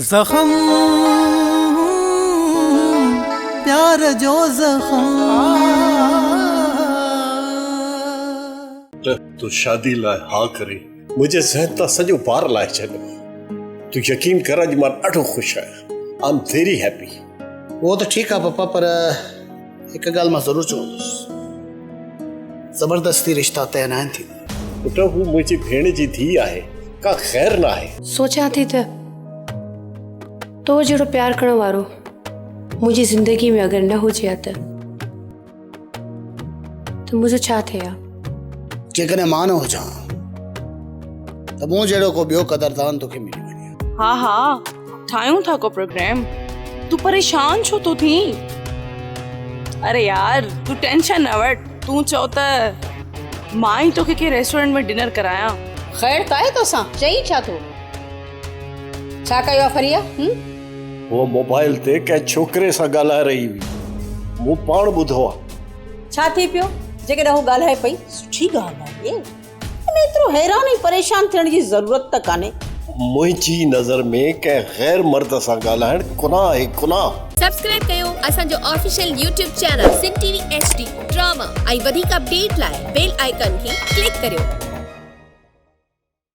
जख्म प्यार जो जख्म। तू शादी लाइ हाँ करे मुझे ज़हन तां सॼो पार लाए छॾियो। तू यकीन कर अॼु मां ॾाढो ख़ुशि आहियां। I am very happy. वो तो ठीक है पापा, पर एक गाल मां ज़रूर चवंदुसि, ज़बरदस्ती रिश्ता तय न थी। पुट हू मुंहिंजी भेण जी धीउ आहे, का ख़ैर न आहे। सोचा थी त तो जहिड़ो प्यार करण वारो मुंहिंजी ज़िंदगी में अगरि न हुजे हा त मुंहिंजो छा थिए हा। जेकॾहिं मां न हुजां त मूं जहिड़ो को ॿियो क़दरदान तोखे मिली वञे। हाँ हाँ ठायूं था को प्रोग्राम। तू परेशान छो तो थी? अरे यार तू टेंशन न वठ। तू चओ त मां ही तोखे के रेस्टोरेंट में डिनर कराया। खैर ताए तो सा चई छा तो छा कयो फरिया? वो मोबाइल ते कंहिं छोकिरे सां ॻाल्हाए रही हुई, मूं पाण ॿुधो आहे। छा थी पियो? जेकॾहिं हू ॻाल्हाए पई सुठी ॻाल्हि आहे। इनमें एतिरो हैरान ऐं परेशान थियण जी ज़रूरत त कान्हे। मुंहिंजी नज़र में कंहिं गैर मर्द सां ॻाल्हाइण गुनाह आहे, गुनाह। सब्सक्राइब कयो असांजो official YouTube channel Sindh TV HD drama ऐं वधीक अपडेट लाइ बेल आइकन खे क्लिक करियो।